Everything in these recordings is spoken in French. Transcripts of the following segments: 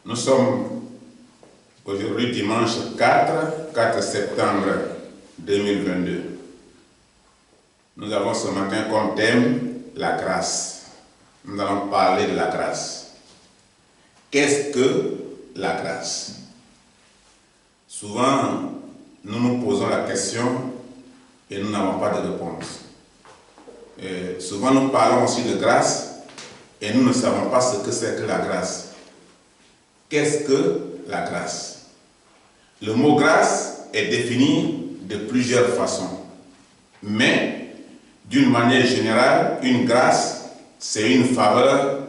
Nous sommes aujourd'hui dimanche 4 septembre 2022. Nous avons ce matin comme thème la grâce. Nous allons parler de la grâce. Qu'est-ce que la grâce? Souvent, nous nous posons la question et nous n'avons pas de réponse. Souvent, nous parlons aussi de grâce et nous ne savons pas ce que c'est que la grâce. Qu'est-ce que la grâce? Le mot grâce est défini de plusieurs façons. Mais, d'une manière générale, une grâce, c'est une faveur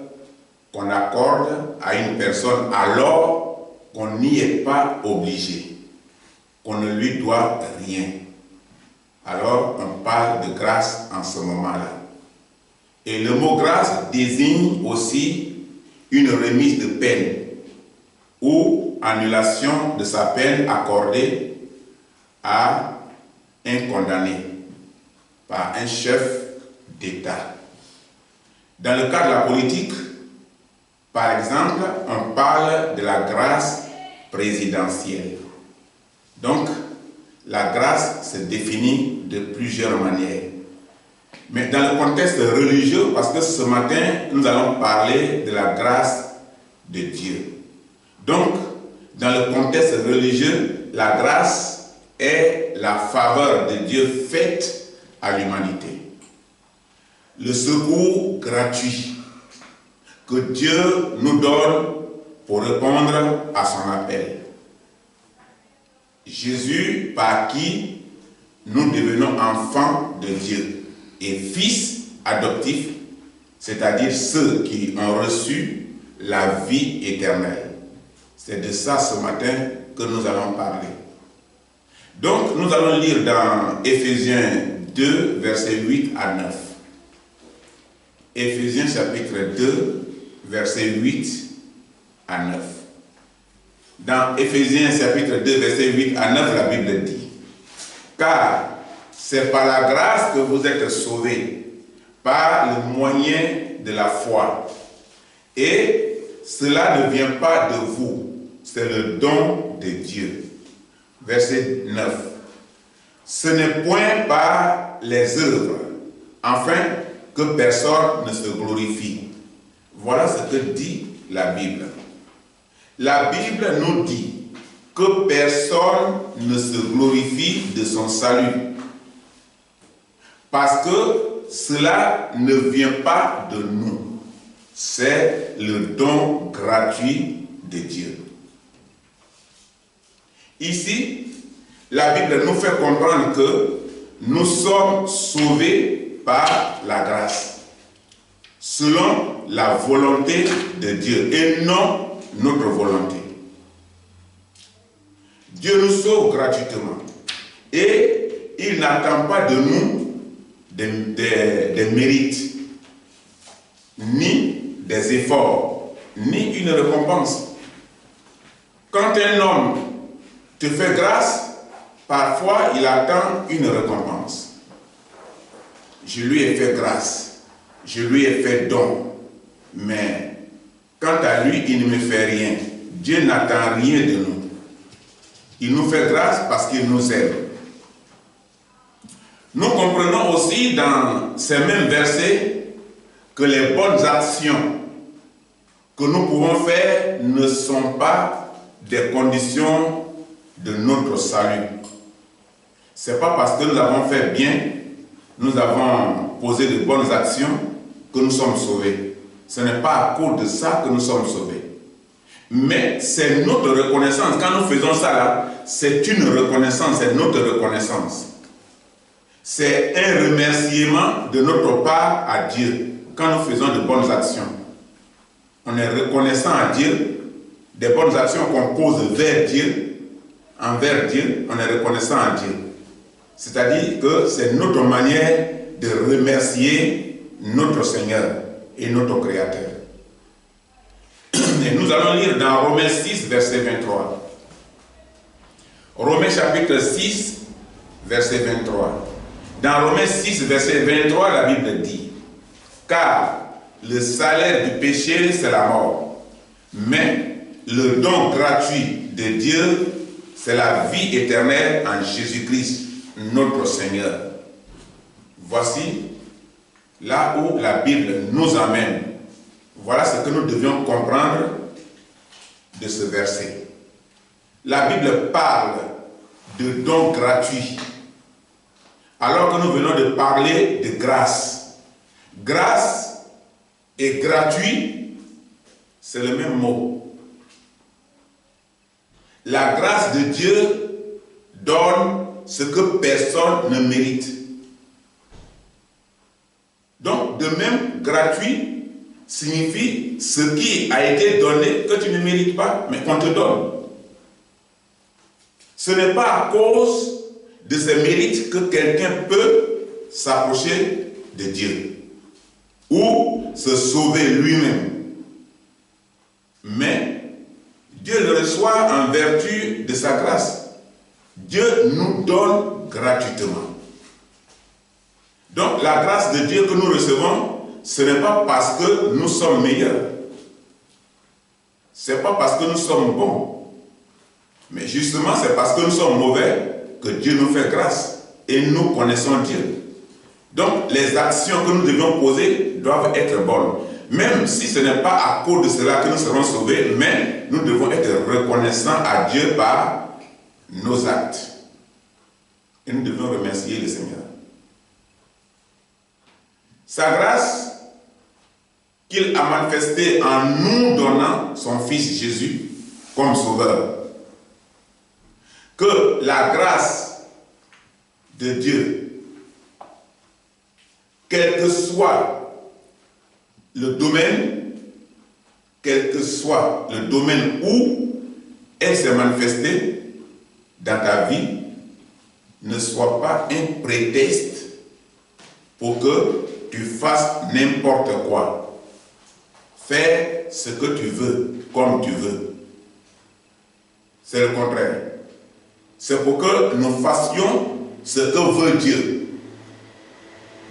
qu'on accorde à une personne alors qu'on n'y est pas obligé, qu'on ne lui doit rien. Alors, on parle de grâce en ce moment-là. Et le mot grâce désigne aussi une remise de peine ou annulation de sa peine accordée à un condamné par un chef d'État. Dans le cas de la politique, par exemple, on parle de la grâce présidentielle. Donc, la grâce se définit de plusieurs manières. Mais dans le contexte religieux, parce que ce matin, nous allons parler de la grâce de Dieu. Donc, dans le contexte religieux, la grâce est la faveur de Dieu faite à l'humanité. Le secours gratuit que Dieu nous donne pour répondre à son appel. Jésus, par qui nous devenons enfants de Dieu et fils adoptifs, c'est-à-dire ceux qui ont reçu la vie éternelle. C'est de ça ce matin que nous allons parler. Donc, nous allons lire dans Éphésiens 2, versets 8 à 9. Éphésiens chapitre 2, versets 8 à 9. Dans Éphésiens chapitre 2, versets 8 à 9, la Bible dit: car c'est par la grâce que vous êtes sauvés, par le moyen de la foi. Et cela ne vient pas de vous, c'est le don de Dieu. Verset 9. Ce n'est point par les œuvres, afin que personne ne se glorifie. Voilà ce que dit la Bible. La Bible nous dit que personne ne se glorifie de son salut, parce que cela ne vient pas de nous. C'est le don gratuit de Dieu. Ici, la Bible nous fait comprendre que nous sommes sauvés par la grâce, selon la volonté de Dieu et non notre volonté. Dieu nous sauve gratuitement et il n'attend pas de nous des mérites, ni des efforts, ni une récompense. Quand un homme te fait grâce, parfois il attend une récompense. Je lui ai fait grâce, je lui ai fait don, mais quant à lui, il ne me fait rien. Dieu n'attend rien de nous. Il nous fait grâce parce qu'il nous aime. Nous comprenons aussi dans ces mêmes versets que les bonnes actions que nous pouvons faire ne sont pas des conditions de notre salut. Ce n'est pas parce que nous avons fait bien, nous avons posé de bonnes actions que nous sommes sauvés. Ce n'est pas à cause de ça que nous sommes sauvés. Mais c'est notre reconnaissance. Quand nous faisons ça là, c'est une reconnaissance, c'est notre reconnaissance. C'est un remerciement de notre part à Dieu quand nous faisons de bonnes actions. On est reconnaissant à Dieu des bonnes actions qu'on pose vers Dieu, envers Dieu, on est reconnaissant à Dieu. C'est-à-dire que c'est notre manière de remercier notre Seigneur et notre Créateur. Et nous allons lire dans Romains 6, verset 23. Romains chapitre 6, verset 23. Dans Romains 6, verset 23, la Bible dit: car le salaire du péché, c'est la mort. Mais le don gratuit de Dieu, c'est la vie éternelle en Jésus-Christ, notre Seigneur. Voici là où la Bible nous amène. Voilà ce que nous devions comprendre de ce verset. La Bible parle de dons gratuits, alors que nous venons de parler de grâce. Grâce et gratuit, c'est le même mot. La grâce de Dieu donne ce que personne ne mérite. Donc, de même, gratuit signifie ce qui a été donné que tu ne mérites pas, mais qu'on te donne. Ce n'est pas à cause de ses mérites que quelqu'un peut s'approcher de Dieu ou se sauver lui-même. Mais Dieu le reçoit en vertu de sa grâce. Dieu nous donne gratuitement. Donc la grâce de Dieu que nous recevons, ce n'est pas parce que nous sommes meilleurs. Ce n'est pas parce que nous sommes bons. Mais justement, c'est parce que nous sommes mauvais que Dieu nous fait grâce. Et nous connaissons Dieu. Donc les actions que nous devons poser doivent être bonnes. Même si ce n'est pas à cause de cela que nous serons sauvés, mais nous devons être reconnaissants à Dieu par nos actes. Et nous devons remercier le Seigneur. Sa grâce qu'il a manifestée en nous donnant son Fils Jésus comme sauveur. Que la grâce de Dieu, quel que soit le domaine, où elle s'est manifestée dans ta vie, ne soit pas un prétexte pour que tu fasses n'importe quoi. Fais ce que tu veux, comme tu veux. C'est le contraire. C'est pour que nous fassions ce que veut Dieu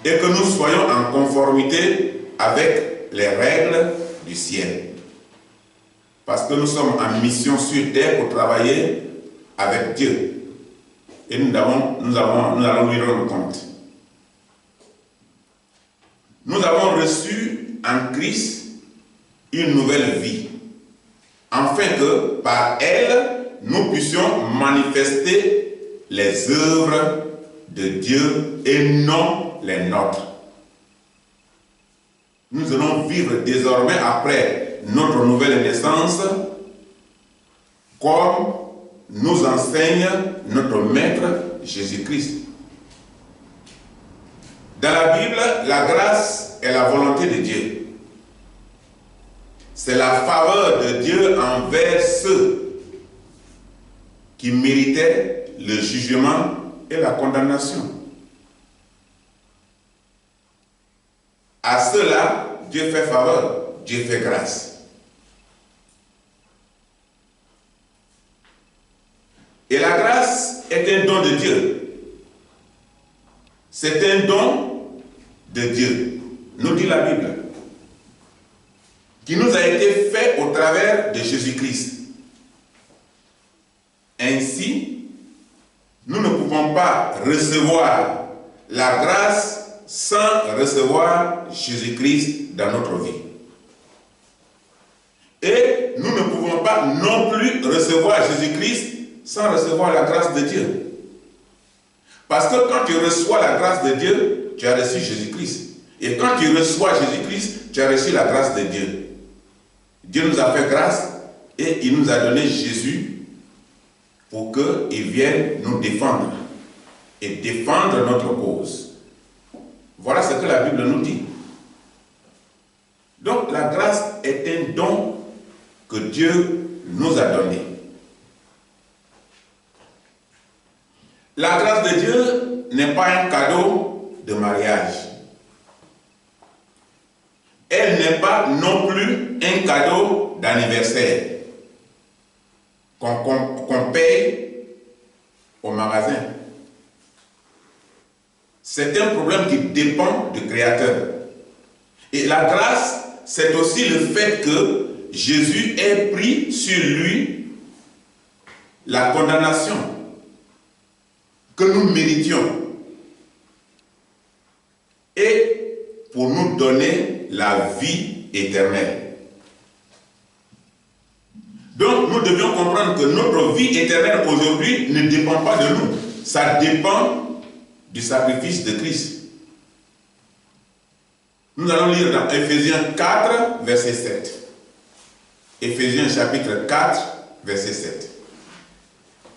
et que nous soyons en conformité avec les règles du ciel. Parce que nous sommes en mission sur terre pour travailler avec Dieu. Et nous allons lui rendre compte. Nous avons reçu en Christ une nouvelle vie, afin que par elle, nous puissions manifester les œuvres de Dieu et non les nôtres. Nous allons vivre désormais après notre nouvelle naissance comme nous enseigne notre Maître Jésus-Christ. Dans la Bible, la grâce est la volonté de Dieu. C'est la faveur de Dieu envers ceux qui méritaient le jugement et la condamnation. À ceux-là, Dieu fait faveur, Dieu fait grâce. Et la grâce est un don de Dieu. C'est un don de Dieu, nous dit la Bible, qui nous a été fait au travers de Jésus-Christ. Ainsi, nous ne pouvons pas recevoir la grâce sans recevoir Jésus-Christ dans notre vie. Et nous ne pouvons pas non plus recevoir Jésus-Christ sans recevoir la grâce de Dieu. Parce que quand tu reçois la grâce de Dieu, tu as reçu Jésus-Christ. Et quand tu reçois Jésus-Christ, tu as reçu la grâce de Dieu. Dieu nous a fait grâce et il nous a donné Jésus pour qu'il vienne nous défendre et défendre notre cause. Voilà ce que la Bible nous dit. Donc la grâce est un don que Dieu nous a donné. La grâce de Dieu n'est pas un cadeau de mariage. Elle n'est pas non plus un cadeau d'anniversaire qu'on paye au magasin. C'est un problème qui dépend du Créateur. Et la grâce, c'est aussi le fait que Jésus ait pris sur lui la condamnation que nous méritions et pour nous donner la vie éternelle. Donc nous devions comprendre que notre vie éternelle aujourd'hui ne dépend pas de nous. Ça dépend du sacrifice de Christ. Nous allons lire dans Éphésiens 4, verset 7. Éphésiens chapitre 4, verset 7.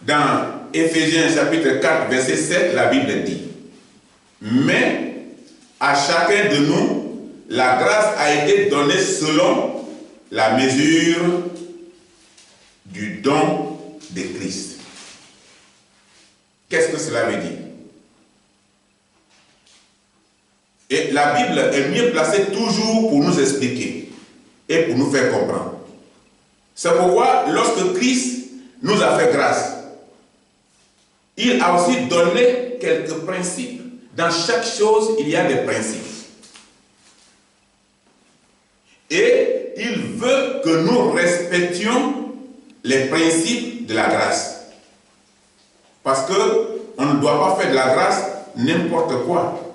Dans Éphésiens chapitre 4, verset 7, la Bible dit: mais à chacun de nous, la grâce a été donnée selon la mesure du don de Christ. Qu'est-ce que cela veut dire? Et la Bible est mieux placée toujours pour nous expliquer et pour nous faire comprendre. C'est pourquoi, lorsque Christ nous a fait grâce, il a aussi donné quelques principes. Dans chaque chose, il y a des principes. Et il veut que nous respections les principes de la grâce. Parce qu'on ne doit pas faire de la grâce n'importe quoi.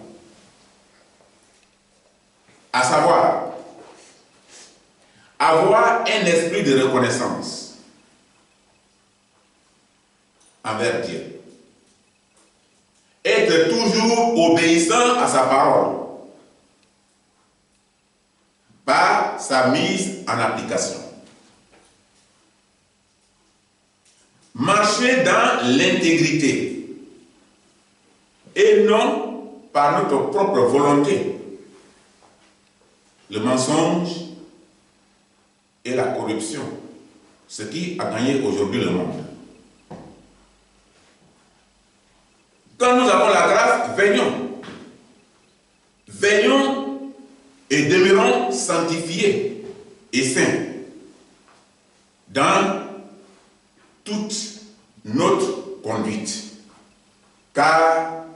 À savoir, avoir un esprit de reconnaissance envers Dieu. Être toujours obéissant à sa parole par sa mise en application. Marcher dans l'intégrité et non par notre propre volonté. Le mensonge et la corruption, ce qui a gagné aujourd'hui le monde. Quand nous avons la grâce, veillons. Veillons et demeurons sanctifiés et saints dans toute notre conduite. Car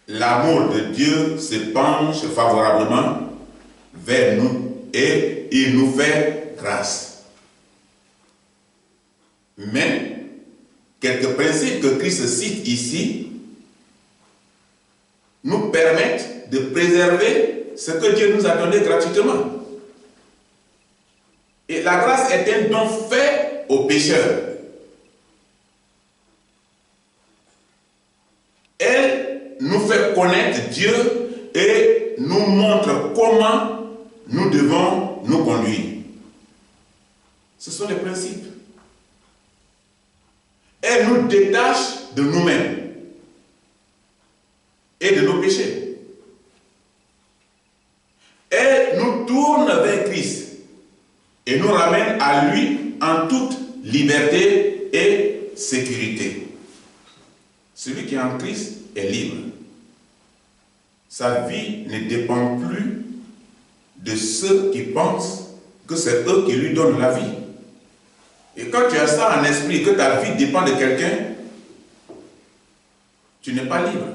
l'amour de Dieu se penche favorablement vers nous et il nous fait grâce. Mais quelques principes que Christ cite ici nous permettent de préserver ce que Dieu nous a donné gratuitement. Et la grâce est un don fait aux pécheurs. Elle nous fait connaître Dieu et nous montre comment nous devons nous conduire. Ce sont les principes. Elle nous détache de nous-mêmes et de nos péchés. Elle nous tourne vers Christ et nous ramène à lui en toute liberté et sécurité. Celui qui est en Christ est libre. Sa vie ne dépend plus de ceux qui pensent que c'est eux qui lui donnent la vie. Et quand tu as ça en esprit, que ta vie dépend de quelqu'un, tu n'es pas libre.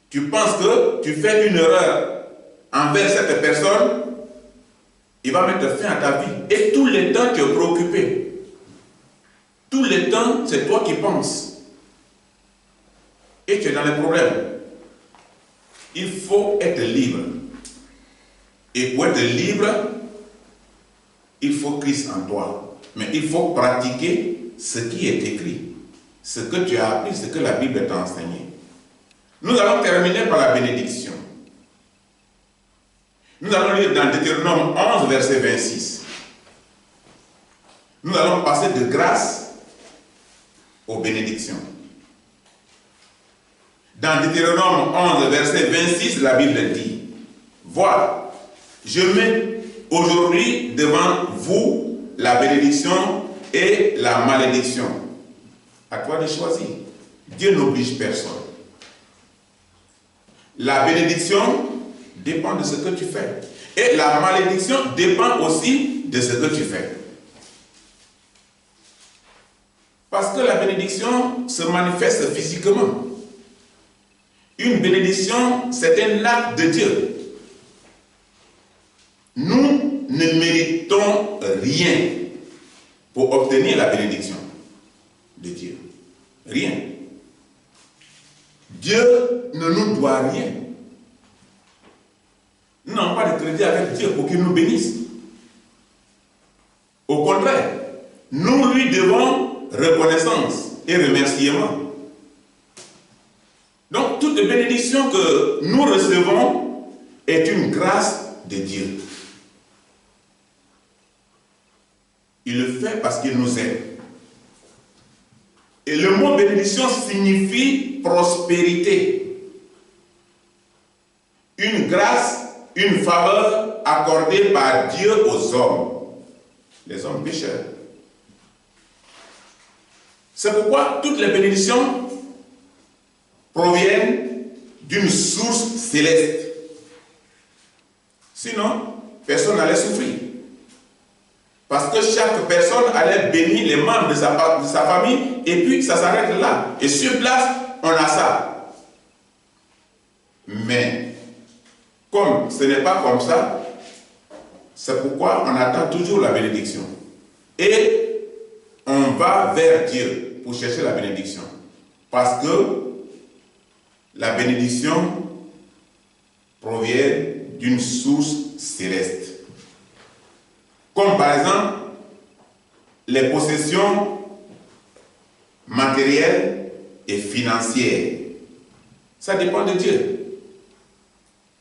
Tu penses que tu fais une erreur envers cette personne, il va mettre fin à ta vie. Et tout le temps, tu es préoccupé. Tout le temps, c'est toi qui penses. Et tu es dans les problèmes. Il faut être libre. Et pour être libre, il faut Christ en toi. Mais il faut pratiquer ce qui est écrit, ce que tu as appris, ce que la Bible t'a enseigné. Nous allons terminer par la bénédiction. Nous allons lire dans Deutéronome 11, verset 26. Nous allons passer de grâce aux bénédictions. Dans Deutéronome 11, verset 26, la Bible dit: voilà, je mets aujourd'hui devant vous la bénédiction et la malédiction. À toi de choisir. Dieu n'oblige personne. La bénédiction dépend de ce que tu fais. Et la malédiction dépend aussi de ce que tu fais. Parce que la bénédiction se manifeste physiquement. Une bénédiction, c'est un acte de Dieu. Nous ne méritons rien pour obtenir la bénédiction de Dieu. Rien. Dieu ne nous doit rien. Nous n'avons pas de crédit avec Dieu pour qu'il nous bénisse. Au contraire, nous lui devons reconnaissance et remerciement. Donc, toute bénédiction que nous recevons est une grâce de Dieu. Il le fait parce qu'il nous aime. Et le mot bénédiction signifie prospérité. Une grâce, une faveur accordée par Dieu aux hommes. Les hommes pécheurs. C'est pourquoi toutes les bénédictions proviennent d'une source céleste. Sinon, personne n'allait souffrir. Parce que chaque personne allait bénir les membres de sa famille et puis ça s'arrête là. Et sur place, on a ça. Mais, comme ce n'est pas comme ça, c'est pourquoi on attend toujours la bénédiction. Et on va vers Dieu pour chercher la bénédiction. Parce que la bénédiction provient d'une source céleste. Comme par exemple, les possessions matérielles et financières. Ça dépend de Dieu.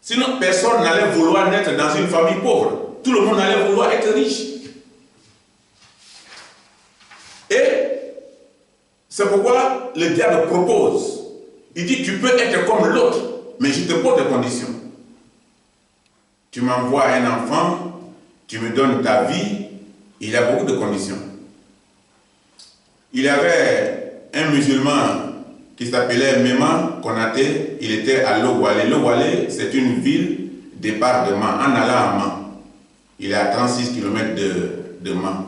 Sinon, personne n'allait vouloir naître dans une famille pauvre. Tout le monde allait vouloir être riche. Et c'est pourquoi le diable propose. Il dit, tu peux être comme l'autre, mais je te pose des conditions. Tu m'envoies un enfant, tu me donnes ta vie, il y a beaucoup de conditions. Il y avait un musulman qui s'appelait Mema Konaté, il était à Logwalé. Logwalé, c'est une ville départ de Man, en allant à Man. Il est à 36 km de Man.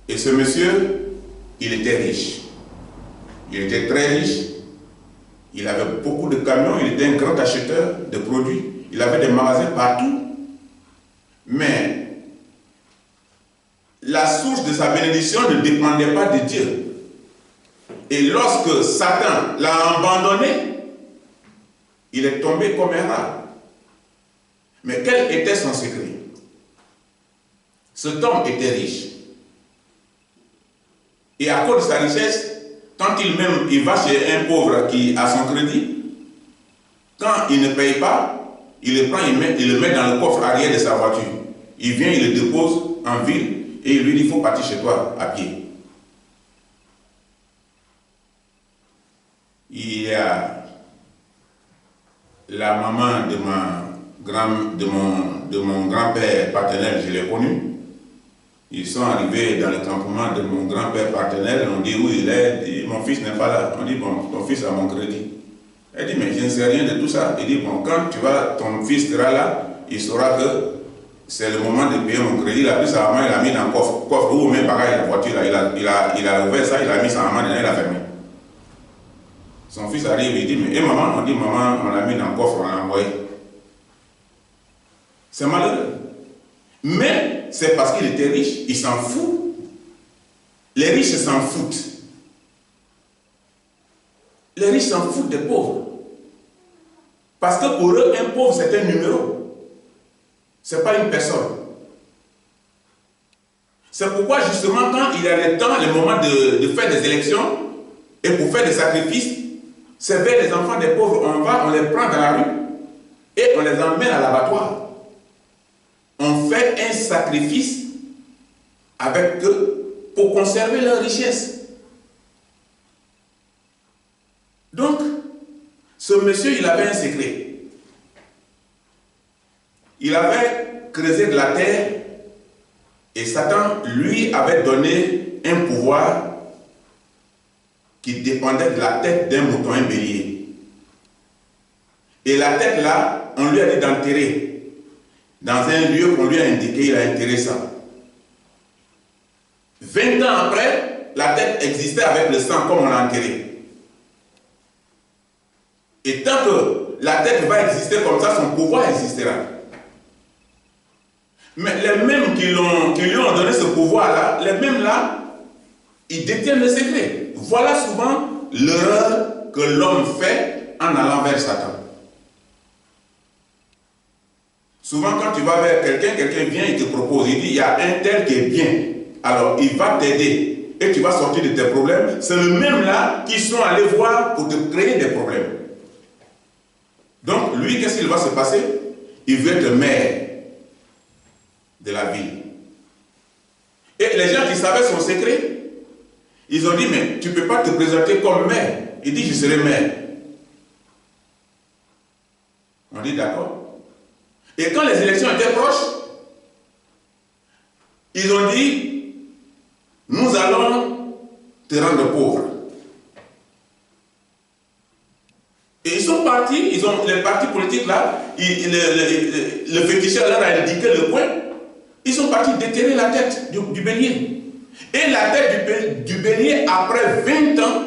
Et ce monsieur, il était riche. Il était très riche. Il avait beaucoup de camions, il était un grand acheteur de produits. Il avait des magasins partout. Mais la source de sa bénédiction ne dépendait pas de Dieu. Et lorsque Satan l'a abandonné, il est tombé comme un rat. Mais quel était son secret? Cet homme était riche. Et à cause de sa richesse, quand il va chez un pauvre qui a son crédit, quand il ne paye pas, il le prend, il le met dans le coffre arrière de sa voiture. Il vient, il le dépose en ville et il lui dit, il faut partir chez toi à pied. Il y a la maman de mon grand-père paternel, je l'ai connu. Ils sont arrivés dans le campement de mon grand-père paternel, on dit où il est, il dit, mon fils n'est pas là. On dit, bon, ton fils a mon crédit. Elle dit, mais je ne sais rien de tout ça. Il dit, bon, quand ton fils sera là, il saura que c'est le moment de payer mon crédit. Il a pris sa main, il a mis dans le coffre ou même pareil, la voiture, là, il a ouvert ça, il a mis sa main dedans, il a fermé. Son fils arrive, il dit, mais maman, on dit, maman, on l'a mis dans le coffre, on l'a envoyé. C'est malheureux. Mais c'est parce qu'il était riche, il s'en fout. Les riches s'en foutent. Les riches s'en foutent des pauvres. Parce que pour eux, un pauvre, c'est un numéro. Ce n'est pas une personne. C'est pourquoi, justement, quand il y a le temps, le moment de faire des élections, et pour faire des sacrifices, c'est vers les enfants des pauvres, on les prend dans la rue, et on les emmène à l'abattoir. On fait un sacrifice avec eux pour conserver leur richesse. Donc, ce monsieur, il avait un secret. Il avait creusé de la terre et Satan lui avait donné un pouvoir qui dépendait de la tête d'un mouton, un bélier. Et la tête là, on lui a dit d'enterrer. Dans un lieu qu'on lui a indiqué, il a enterré ça. 20 ans après, la tête existait avec le sang comme on l'a enterré. Et tant que la tête va exister comme ça, son pouvoir existera. Mais les mêmes qui lui ont donné ce pouvoir-là, les mêmes là, ils détiennent le secret. Voilà souvent l'erreur que l'homme fait en allant vers Satan. Souvent, quand tu vas vers quelqu'un, quelqu'un vient, il te propose, il dit, il y a un tel qui est bien. Alors, il va t'aider et tu vas sortir de tes problèmes. C'est le même là qui sont allés voir pour te créer des problèmes. Donc, lui, qu'est-ce qu'il va se passer? Il veut être maire de la ville. Et les gens qui savaient son secret, ils ont dit, mais tu ne peux pas te présenter comme maire. Il dit, je serai maire. On dit, d'accord. Et quand les élections étaient proches, ils ont dit, nous allons te rendre pauvre. Et ils sont partis, les partis politiques là, le féticheur leur a indiqué le point, ils sont partis déterrer la tête du bélier. Et la tête du bélier, après 20 ans,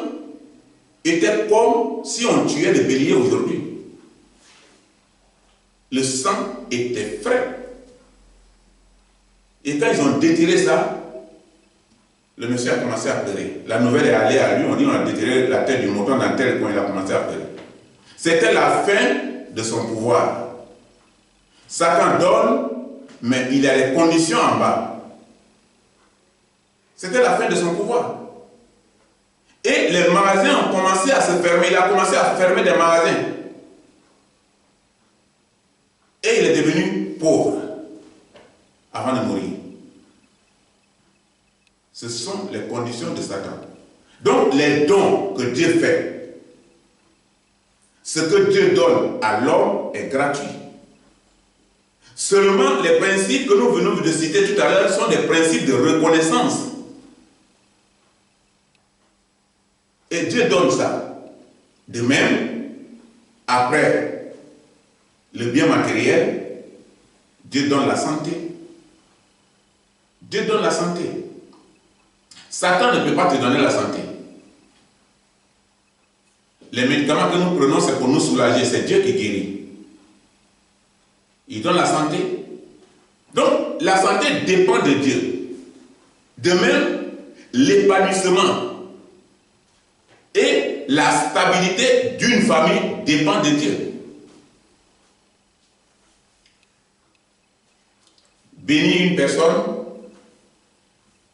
était comme si on tuait le bélier aujourd'hui. Le sang était frais. Et quand ils ont déterré ça, le monsieur a commencé à pleurer. La nouvelle est allée à lui, on dit on a déterré la tête du mouton dans tel coin, il a commencé à pleurer. C'était la fin de son pouvoir. Satan donne, mais il a les conditions en bas. C'était la fin de son pouvoir. Et les magasins ont commencé à se fermer. Il a commencé à fermer des magasins. Et il est devenu pauvre avant de mourir. Ce sont les conditions de Satan. Donc les dons que Dieu fait, ce que Dieu donne à l'homme est gratuit. Seulement les principes que nous venons de citer tout à l'heure sont des principes de reconnaissance. Et Dieu donne ça. De même, après le bien matériel, Dieu donne la santé. Dieu donne la santé. Satan ne peut pas te donner la santé. Les médicaments que nous prenons, c'est pour nous soulager. C'est Dieu qui guérit. Il donne la santé. Donc, la santé dépend de Dieu. De même, l'épanouissement et la stabilité d'une famille dépend de Dieu. Bénir une personne,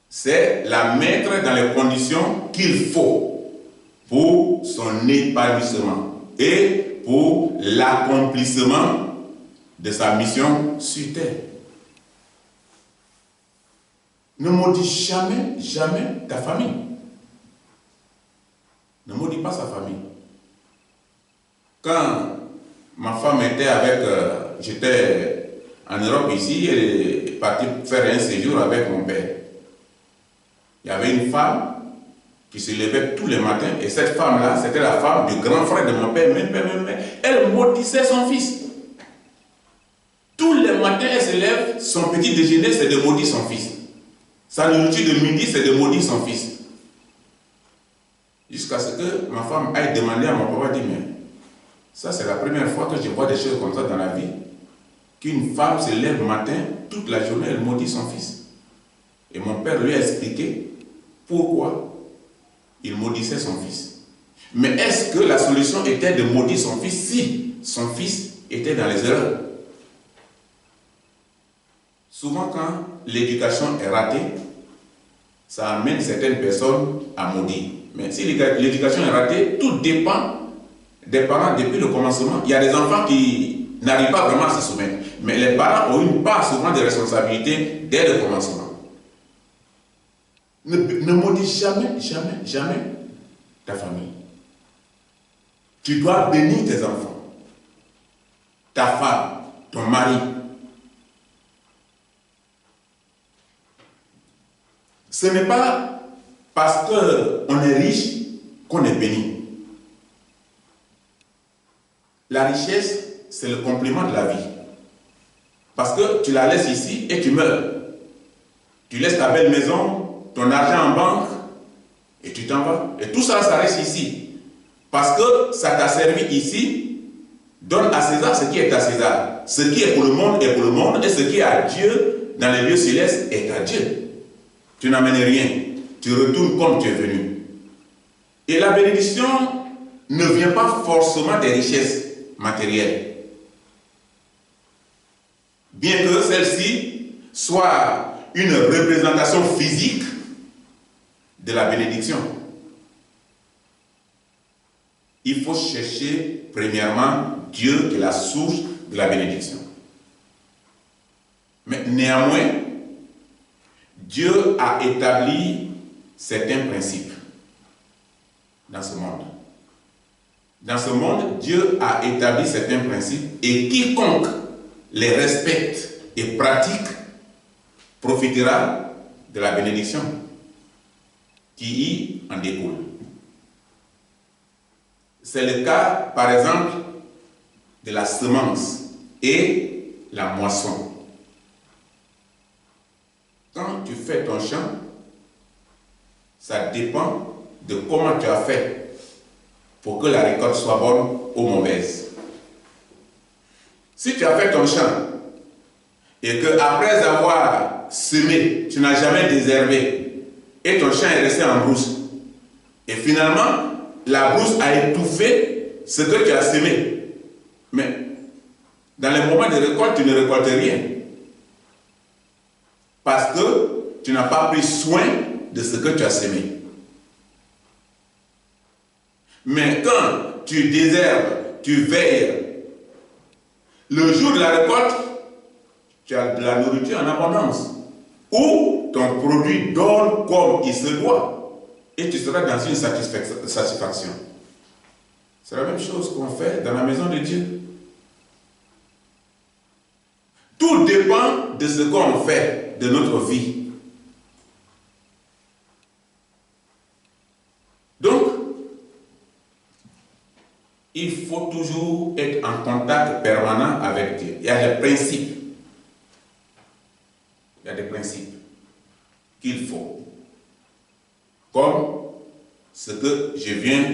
c'est la mettre dans les conditions qu'il faut pour son épanouissement et pour l'accomplissement de sa mission sur terre. Ne maudis jamais, jamais ta famille. Ne maudis pas sa famille. Quand ma femme était avec, j'étais en Europe ici, elle est partie faire un séjour avec mon père. Il y avait une femme qui se levait tous les matins, et cette femme-là, c'était la femme du grand frère de mon père, elle maudissait son fils. Tous les matins, elle se lève, son petit déjeuner, c'est de maudire son fils. Sa nourriture de midi, c'est de maudire son fils. Jusqu'à ce que ma femme aille demander à mon papa, dit, mais ça c'est la première fois que je vois des choses comme ça dans la vie. Qu'une femme se lève le matin, toute la journée, elle maudit son fils. Et mon père lui a expliqué pourquoi il maudissait son fils. Mais est-ce que la solution était de maudire son fils si son fils était dans les erreurs? Souvent quand l'éducation est ratée, ça amène certaines personnes à maudire. Mais si l'éducation est ratée, tout dépend des parents depuis le commencement. Il y a des enfants qui n'arrivent pas vraiment à se soumettre. Mais les parents ont une part souvent de responsabilité dès le commencement. Ne maudis jamais, jamais, jamais ta famille. Tu dois bénir tes enfants, ta femme, ton mari. Ce n'est pas parce qu'on est riche qu'on est béni. La richesse, c'est le complément de la vie. Parce que tu la laisses ici et tu meurs. Tu laisses ta belle maison, ton argent en banque, et tu t'en vas. Et tout ça, ça reste ici. Parce que ça t'a servi ici. Donne à César ce qui est à César. Ce qui est pour le monde est pour le monde, et ce qui est à Dieu dans les lieux célestes est à Dieu. Tu n'amènes rien. Tu retournes comme tu es venu. Et la bénédiction ne vient pas forcément des richesses matérielles. Bien que celle-ci soit une représentation physique de la bénédiction. Il faut chercher premièrement Dieu qui est la source de la bénédiction. Mais néanmoins, Dieu a établi certains principes dans ce monde. Dans ce monde, Dieu a établi certains principes et quiconque les respecte et pratique profitera de la bénédiction qui y en découle. C'est le cas, par exemple, de la semence et la moisson. Quand tu fais ton champ, ça dépend de comment tu as fait pour que la récolte soit bonne ou mauvaise. Si tu as fait ton champ et que après avoir semé, tu n'as jamais déshervé et ton champ est resté en brousse, et finalement, la brousse a étouffé ce que tu as semé. Mais dans les moments de récolte, tu ne récoltes rien. Parce que tu n'as pas pris soin de ce que tu as semé. Mais quand tu désherbes, tu veilles, le jour de la récolte, tu as de la nourriture en abondance. Ou ton produit donne comme il se doit. Et tu seras dans une satisfaction. C'est la même chose qu'on fait dans la maison de Dieu. Tout dépend de ce qu'on fait de notre vie. Donc, il faut toujours être en contact permanent avec Dieu. Il y a des principes. Il y a des principes qu'il faut. Comme ce que je viens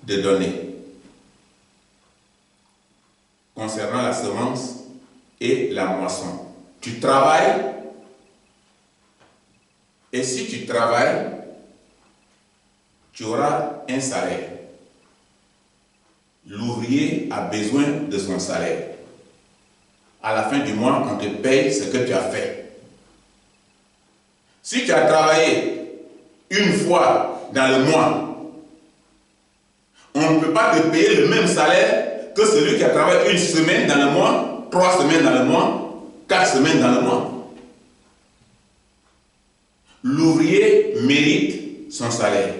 de donner concernant la semence et la moisson. Tu travailles, et si tu travailles, tu auras un salaire. L'ouvrier a besoin de son salaire. À la fin du mois, on te paye ce que tu as fait. Si tu as travaillé une fois dans le mois, on ne peut pas te payer le même salaire que celui qui a travaillé une semaine dans le mois, 3 semaines dans le mois, 4 semaines dans le mois. L'ouvrier mérite son salaire.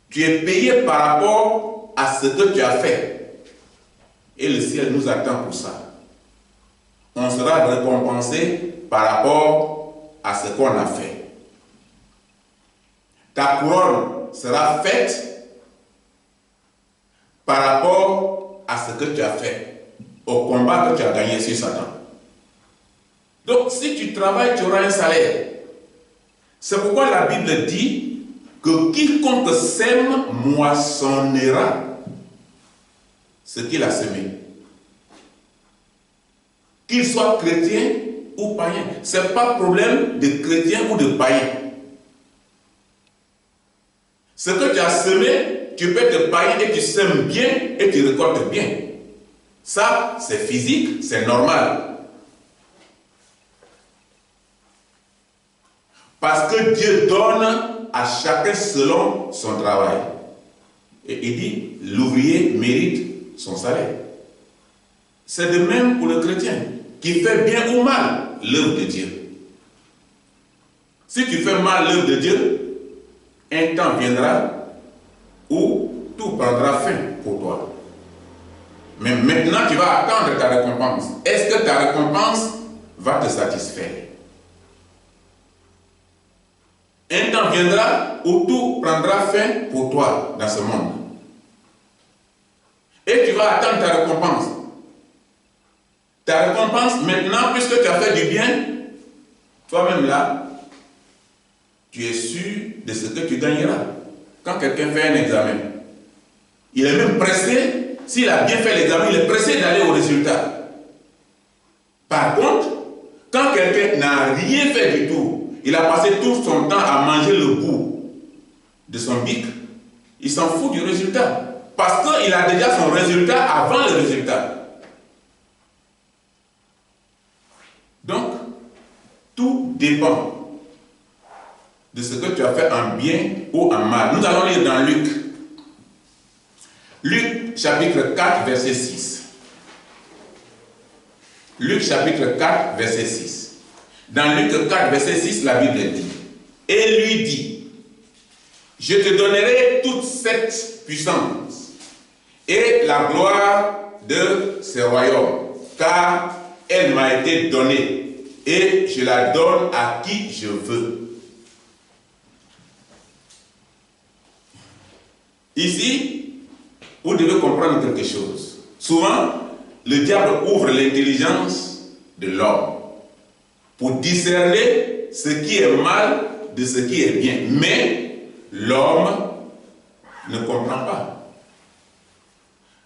Tu es payé par rapport à ce que tu as fait. Et le ciel nous attend pour ça. On sera récompensé par rapport à ce qu'on a fait. Ta couronne sera faite par rapport à ce que tu as fait, au combat que tu as gagné sur Satan. Donc, si tu travailles, tu auras un salaire. C'est pourquoi la Bible dit que quiconque sème moissonnera ce qu'il a semé. Qu'il soit chrétien ou païen. Ce n'est pas problème de chrétien ou de païen. Ce que tu as semé, tu peux être païen et tu sèmes bien et tu récoltes bien. Ça, c'est physique, c'est normal. Parce que Dieu donne à chacun selon son travail. Et il dit, l'ouvrier mérite son salaire. C'est de même pour le chrétien, qui fait bien ou mal l'œuvre de Dieu. Si tu fais mal l'œuvre de Dieu, un temps viendra où tout prendra fin pour toi. Mais maintenant, tu vas attendre ta récompense. Est-ce que ta récompense va te satisfaire? Un temps viendra où tout prendra fin pour toi dans ce monde. Et tu vas attendre ta récompense. Ta récompense, maintenant, puisque tu as fait du bien, toi-même là, tu es sûr de ce que tu gagneras. Quand quelqu'un fait un examen, il est même pressé, s'il a bien fait l'examen, il est pressé d'aller au résultat. Par contre, Quand quelqu'un n'a rien fait du tout, il a passé tout son temps à manger le bout de son bic, il s'en fout du résultat. Parce qu'il a déjà son résultat avant le résultat. Donc, tout dépend de ce que tu as fait en bien ou en mal. Nous allons lire dans Luc. Luc chapitre 4, verset 6. Luc chapitre 4, verset 6. Dans Luc 4, verset 6, la Bible dit, et lui dit, je te donnerai toute cette puissance et la gloire de ce royaume, car elle m'a été donnée et je la donne à qui je veux. Ici, vous devez comprendre quelque chose. Souvent, le diable ouvre l'intelligence de l'homme pour discerner ce qui est mal de ce qui est bien. Mais l'homme ne comprend pas.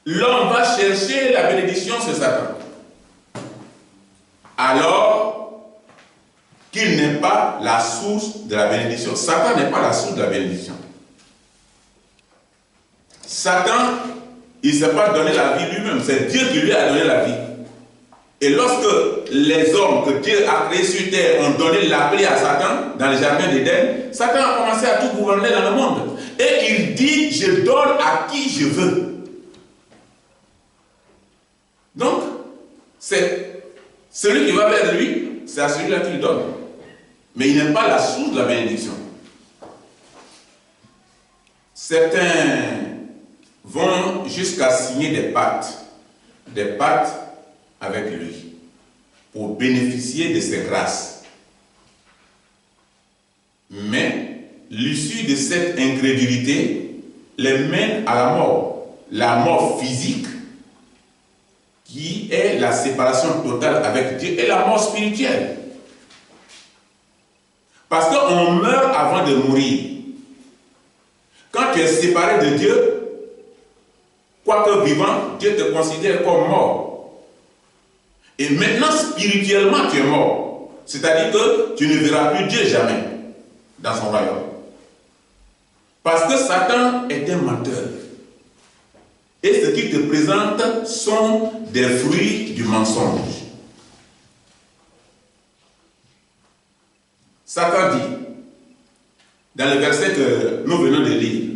L'homme va chercher la bénédiction sur Satan, alors qu'il n'est pas la source de la bénédiction. Satan n'est pas la source de la bénédiction. Satan, il ne s'est pas donné la vie lui-même, c'est Dieu qui lui a donné la vie. Et lorsque les hommes que Dieu a créés sur terre ont donné la clé à Satan dans le jardin d'Éden, Satan a commencé à tout gouverner dans le monde. Et il dit, je donne à qui je veux. Donc, c'est celui qui va vers lui, c'est à celui-là qu'il donne. Mais il n'est pas la source de la bénédiction. Certains vont jusqu'à signer des pactes avec lui, pour bénéficier de ses grâces. Mais l'issue de cette incrédulité les mène à la mort physique, qui est la séparation totale avec Dieu, et la mort spirituelle. Parce qu'on meurt avant de mourir. Quand tu es séparé de Dieu, quoique vivant, Dieu te considère comme mort. Et maintenant, spirituellement, tu es mort. C'est-à-dire que tu ne verras plus Dieu jamais dans son royaume. Parce que Satan est un menteur. Et ce qu'il te présente sont des fruits du mensonge. Satan dit, dans le verset que nous venons de lire,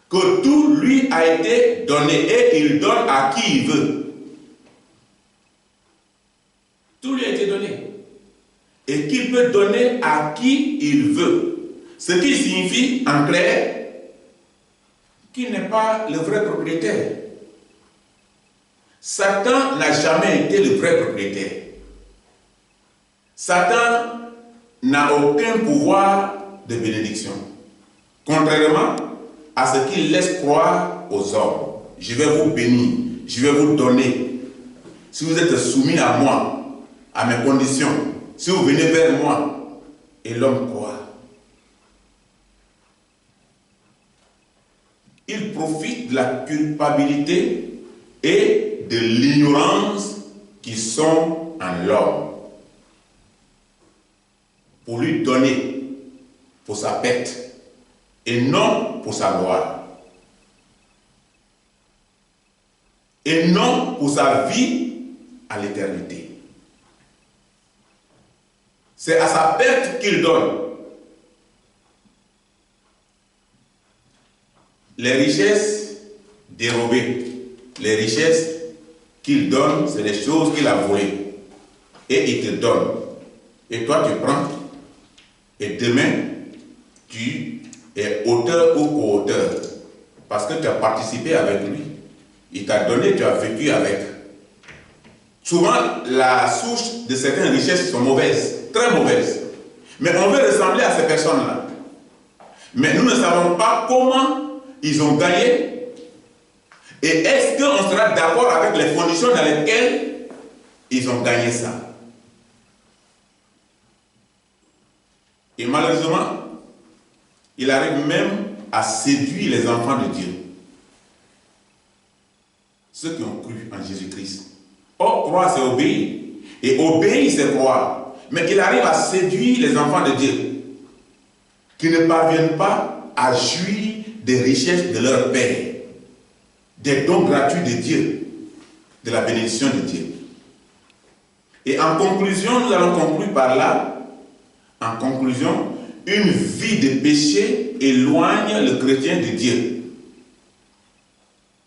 que tout lui a été donné et il donne à qui il veut. Tout lui a été donné. Et qu'il peut donner à qui il veut. Ce qui signifie, en clair, qu'il n'est pas le vrai propriétaire. Satan n'a jamais été le vrai propriétaire. Satan n'a aucun pouvoir de bénédiction. Contrairement à ce qu'il laisse croire aux hommes. Je vais vous bénir, je vais vous donner. Si vous êtes soumis à moi, à mes conditions, si vous venez vers moi, et l'homme croit. Il profite de la culpabilité et de l'ignorance qui sont en l'homme pour lui donner pour sa perte et non pour sa gloire et non pour sa vie à l'éternité. C'est à sa perte qu'il donne. Les richesses dérobées, les richesses qu'il donne, c'est les choses qu'il a volées. Et il te donne. Et toi, tu prends. Et demain, tu es auteur ou co-auteur. Parce que tu as participé avec lui. Il t'a donné, tu as vécu avec. Souvent, la source de certaines richesses sont mauvaises, très mauvaises. Mais on veut ressembler à ces personnes-là. Mais nous ne savons pas comment ils ont gagné. Et est-ce qu'on sera d'accord avec les conditions dans lesquelles ils ont gagné ça? Et malheureusement, il arrive même à séduire les enfants de Dieu. Ceux qui ont cru en Jésus-Christ. Or, croire, c'est obéir. Et obéir, c'est croire. Mais il arrive à séduire les enfants de Dieu qui ne parviennent pas à jouir des richesses de leur Père, des dons gratuits de Dieu, de la bénédiction de Dieu. Et en conclusion, nous allons conclure par là, en conclusion, une vie de péché éloigne le chrétien de Dieu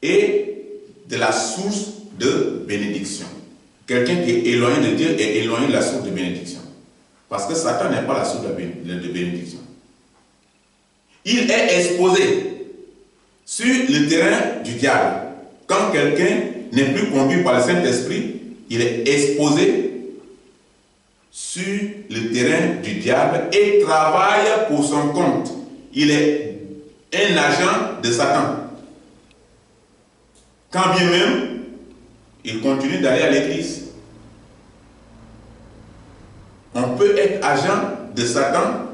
et de la source de bénédiction. Quelqu'un qui est éloigné de Dieu est éloigné de la source de bénédiction. Parce que Satan n'est pas la source de bénédiction. Il est exposé sur le terrain du diable. Quand quelqu'un n'est plus conduit par le Saint-Esprit, il est exposé sur le terrain du diable et travaille pour son compte. Il est un agent de Satan. Quand bien même, il continue d'aller à l'église. On peut être agent de Satan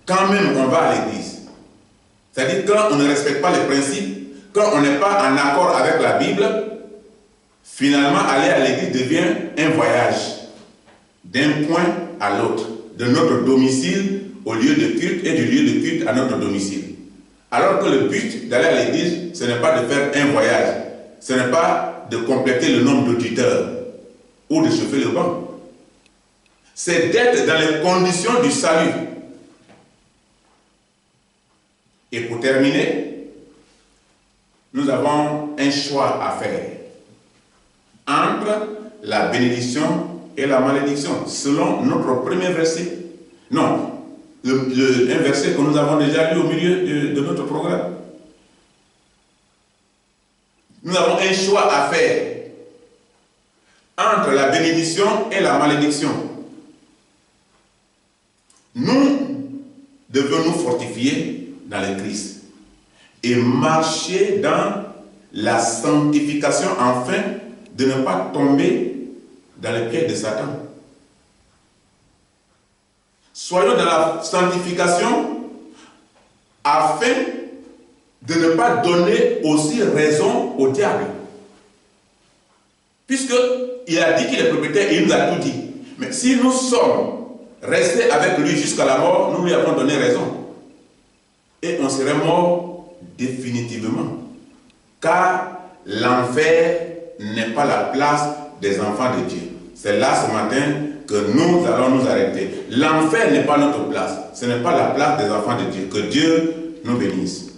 quand même on va à l'église. C'est-à-dire quand on ne respecte pas les principes, quand on n'est pas en accord avec la Bible, finalement aller à l'église devient un voyage d'un point à l'autre, de notre domicile au lieu de culte et du lieu de culte à notre domicile. Alors que le but d'aller à l'église, ce n'est pas de faire un voyage, ce n'est pas de compléter le nombre d'auditeurs ou de chauffer le banc. C'est d'être dans les conditions du salut. Et pour terminer, nous avons un choix à faire entre la bénédiction et la malédiction, selon notre premier verset. Non, un verset que nous avons déjà lu au milieu de notre programme. Nous avons un choix à faire entre la bénédiction et la malédiction. Nous devons nous fortifier dans le Christ et marcher dans la sanctification afin de ne pas tomber dans les pieds de Satan. Soyons dans la sanctification afin de ne pas donner aussi raison au diable. Puisqu'il a dit qu'il est propriétaire et il nous a tout dit. Mais si nous sommes restés avec lui jusqu'à la mort, nous lui avons donné raison. Et on serait mort définitivement. Car l'enfer n'est pas la place des enfants de Dieu. C'est là ce matin que nous allons nous arrêter. L'enfer n'est pas notre place. Ce n'est pas la place des enfants de Dieu. Que Dieu nous bénisse.